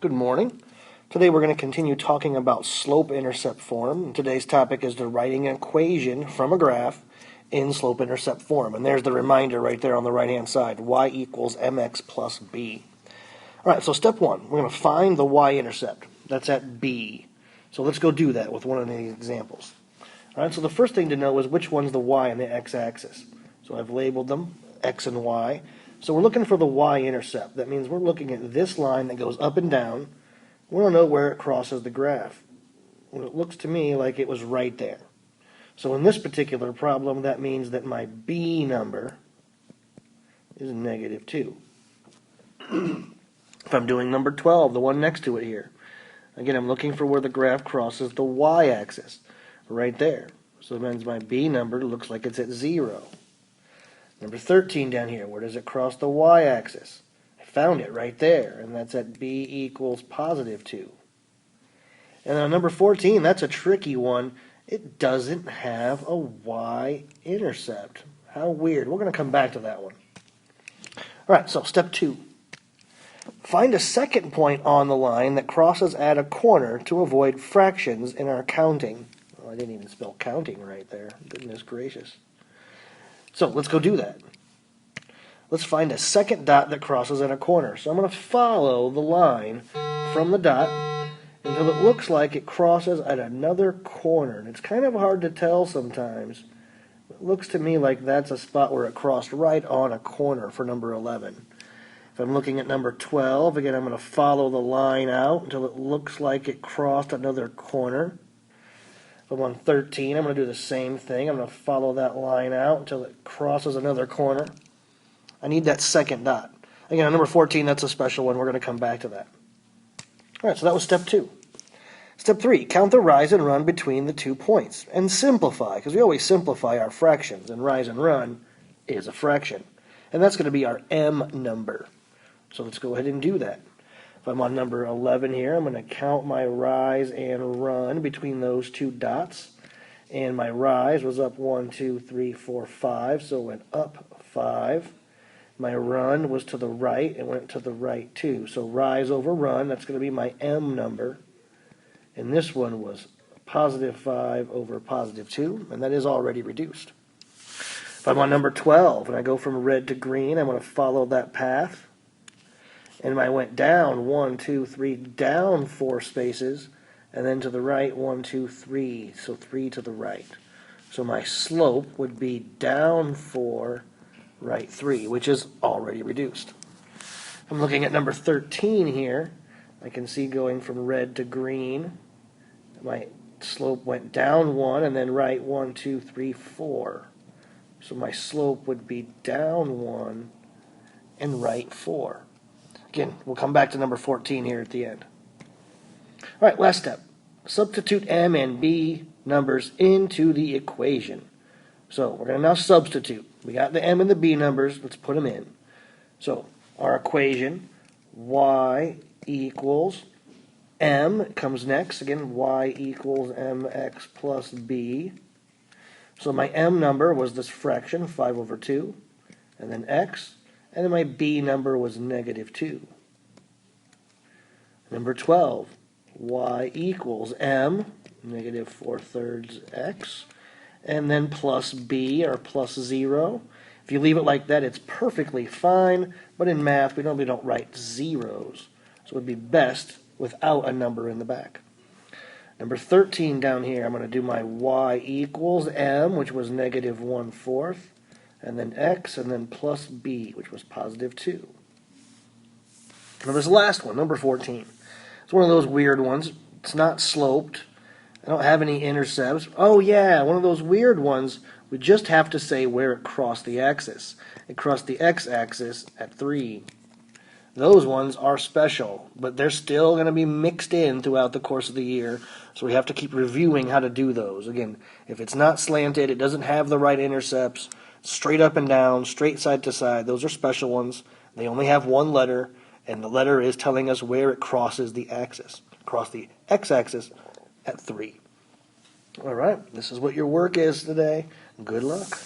Good morning. Today we're going to continue talking about slope-intercept form. Today's topic is the writing an equation from a graph in slope-intercept form. And there's the reminder right there on the right-hand side, y equals mx plus b. All right, so step one, we're going to find the y-intercept. That's at b. So let's go do that with one of these examples. All right, so the first thing to know is which one's the y on the x-axis. So I've labeled them x and y. So we're looking for the y-intercept. That means we're looking at this line that goes up and down. We want to know where it crosses the graph. Well, it looks to me like it was right there. So in this particular problem, that means that my b number is -2. If I'm doing number 12, the one next to it here, again, I'm looking for where the graph crosses the y-axis, right there. So that means my b number looks like it's at 0. Number 13 down here, where does it cross the y-axis? I found it right there, and that's at b equals +2. And on number 14, that's a tricky one. It doesn't have a y-intercept. How weird. We're going to come back to that one. All right, so step 2. Find a second point on the line that crosses at a corner to avoid fractions in our counting. Well, I didn't even spell counting right there. Goodness gracious. So let's go do that. Let's find a second dot that crosses at a corner. So I'm going to follow the line from the dot until it looks like it crosses at another corner. And it's kind of hard to tell sometimes. It looks to me like that's a spot where it crossed right on a corner for number 11. If I'm looking at number 12, again, I'm going to follow the line out until it looks like it crossed another corner. If I'm on 13, I'm going to do the same thing. I'm going to follow that line out until it crosses another corner. I need that second dot. Again, on number 14, that's a special one. We're going to come back to that. All right, so that was step 2. Step 3, count the rise and run between the 2 points. And simplify, because we always simplify our fractions, and rise and run is a fraction. And that's going to be our m number. So let's go ahead and do that. If I'm on number 11 here, I'm going to count my rise and run between those 2 dots. And my rise was up 1, 2, 3, 4, 5, so it went up 5. My run was to the right, it went to the right too. So rise over run, that's going to be my m number. And this one was +5 over +2, and that is already reduced. If I'm on number 12 and I go from red to green, I'm going to follow that path. And I went down 1, 2, 3, down 4 spaces, and then to the right 1, 2, 3, so 3 to the right. So my slope would be down 4, right 3, which is already reduced. I'm looking at number 13 here. I can see going from red to green. My slope went down 1, and then right 1, 2, 3, 4. So my slope would be down 1 and right 4. Again, we'll come back to number 14 here at the end. All right, last step. Substitute m and b numbers into the equation. So we're going to now substitute. We got the m and the b numbers. Let's put them in. So our equation, y equals m comes next. Again, y equals mx plus b. So my m number was this fraction, 5 over 2, and then x. And then my b number was -2. Number 12, y equals m, -4/3 x, and then plus b, or plus 0. If you leave it like that, it's perfectly fine, but in math, we normally don't write zeros. So it would be best without a number in the back. Number 13 down here, I'm going to do my y equals m, which was -1/4. And then x, and then plus b, which was +2. Now this last one, number 14. It's one of those weird ones. It's not sloped. I don't have any intercepts. Oh yeah, one of those weird ones. We just have to say where it crossed the axis. It crossed the x-axis at 3. Those ones are special, but they're still going to be mixed in throughout the course of the year, so we have to keep reviewing how to do those. Again, if it's not slanted, it doesn't have the right intercepts, straight up and down, straight side to side, those are special ones. They only have one letter, and the letter is telling us where it crosses the axis. Cross the x-axis at 3. All right, this is what your work is today. Good luck.